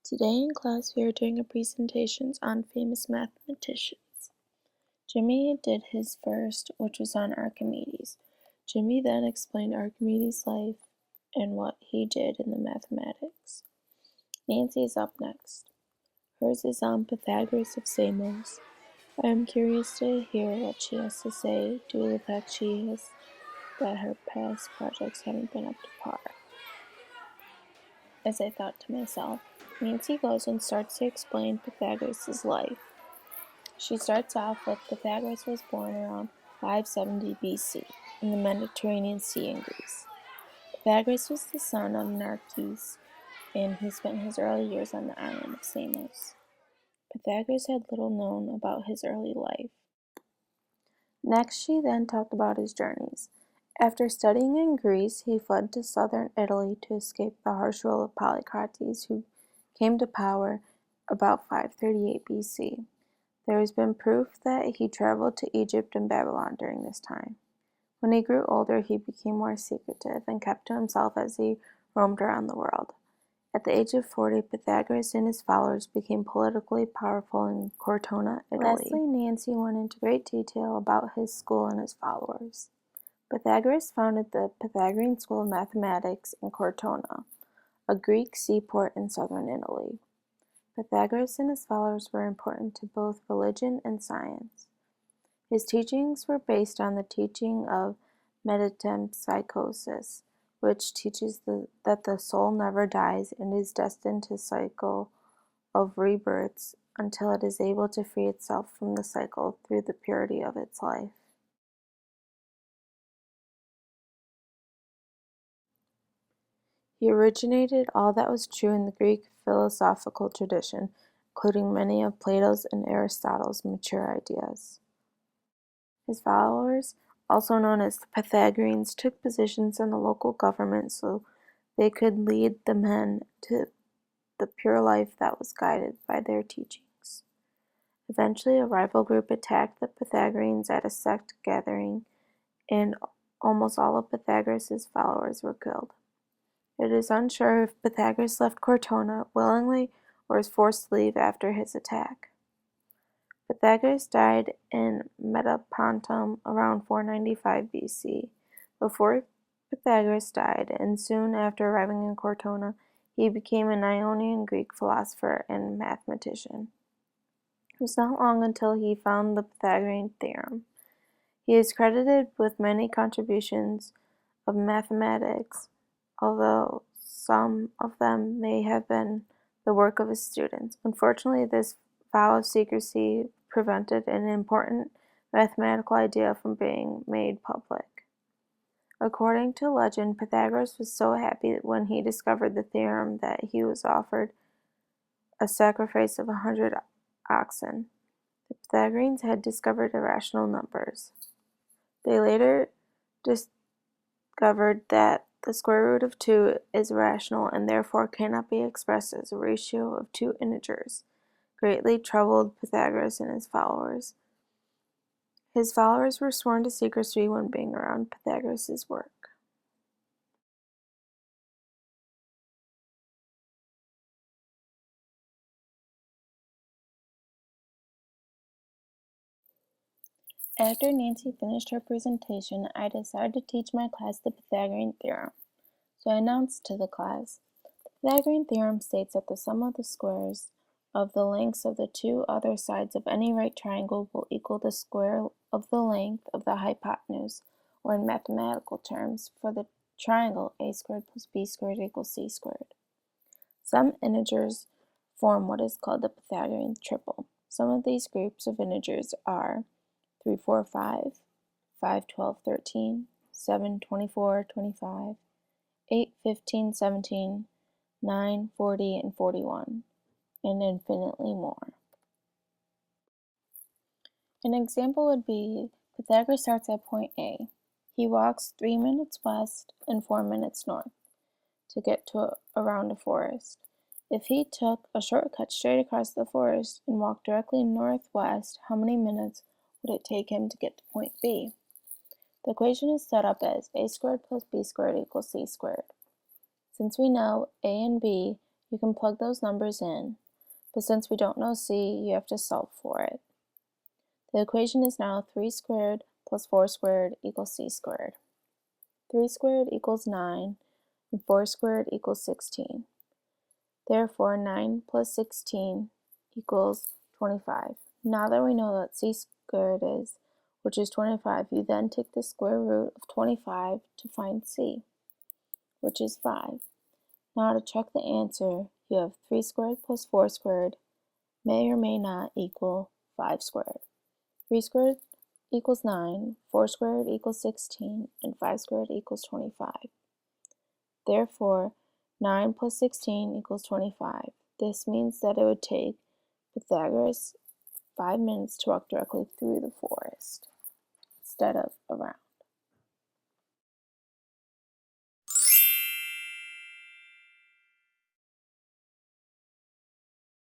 Today in class we are doing a presentation on famous mathematicians. Jimmy did his first, which was on Archimedes. Jimmy then explained Archimedes' life and what he did in the mathematics. Nancy is up next. Hers is on Pythagoras of Samos. I am curious to hear what she has to say due to the fact that her past projects haven't been up to par. As I thought to myself, Nancy goes and starts to explain Pythagoras' life. She starts off with Pythagoras was born around 570 BC in the Mediterranean Sea in Greece. Pythagoras was the son of Narcissus, and he spent his early years on the island of Samos. Pythagoras had little known about his early life. Next, she then talked about his journeys. After studying in Greece, he fled to southern Italy to escape the harsh rule of Polycrates, who came to power about 538 BC. There has been proof that he traveled to Egypt and Babylon during this time. When he grew older, he became more secretive and kept to himself as he roamed around the world. At the age of 40, Pythagoras and his followers became politically powerful in Cortona, Italy. Lastly, Nancy went into great detail about his school and his followers. Pythagoras founded the Pythagorean School of Mathematics in Cortona, a Greek seaport in southern Italy. Pythagoras and his followers were important to both religion and science. His teachings were based on the teaching of metempsychosis, which teaches that the soul never dies and is destined to a cycle of rebirths until it is able to free itself from the cycle through the purity of its life. He originated all that was true in the Greek philosophical tradition, including many of Plato's and Aristotle's mature ideas. His followers, also known as the Pythagoreans, took positions in the local government so they could lead the men to the pure life that was guided by their teachings. Eventually, a rival group attacked the Pythagoreans at a sect gathering, and almost all of Pythagoras' followers were killed. It is unsure if Pythagoras left Cortona willingly or was forced to leave after his attack. Pythagoras died in Metapontum around 495 BC. Before Pythagoras died, and soon after arriving in Cortona, he became an Ionian Greek philosopher and mathematician. It was not long until he found the Pythagorean theorem. He is credited with many contributions of mathematics, although some of them may have been the work of his students. Unfortunately, this vow of secrecy prevented an important mathematical idea from being made public. According to legend, Pythagoras was so happy when he discovered the theorem that he was offered a sacrifice of 100 oxen. The Pythagoreans had discovered irrational numbers. They later discovered that the square root of 2 is irrational and therefore cannot be expressed as a ratio of two integers. Greatly troubled Pythagoras and his followers. His followers were sworn to secrecy when being around Pythagoras' work. After Nancy finished her presentation, I decided to teach my class the Pythagorean theorem. So I announced to the class, the Pythagorean theorem states that the sum of the squares of the lengths of the two other sides of any right triangle will equal the square of the length of the hypotenuse, or in mathematical terms, for the triangle a squared plus b squared equals c squared. Some integers form what is called the Pythagorean triple. Some of these groups of integers are 3, 4, 5, 5, 12, 13, 7, 24, 25, 8, 15, 17, 9, 40, and 41, and infinitely more. An example would be Pythagoras starts at point A. He walks 3 minutes west and 4 minutes north to get to around a forest. If he took a shortcut straight across the forest and walked directly northwest, how many minutes would it take him to get to point B? The equation is set up as a squared plus b squared equals c squared. Since we know a and b You can plug those numbers in, but since we don't know c, you have to solve for it. The equation is now 3 squared plus 4 squared equals c squared. 3 squared equals 9, and 4 squared equals 16. Therefore, 9 plus 16 equals 25. Now that we know what c squared is, which is 25, you then take the square root of 25 to find c, which is 5. Now to check the answer, you have 3 squared plus 4 squared may or may not equal 5 squared. 3 squared equals 9, 4 squared equals 16, and 5 squared equals 25. Therefore, 9 plus 16 equals 25. This means that it would take Pythagoras 5 minutes to walk directly through the forest instead of around.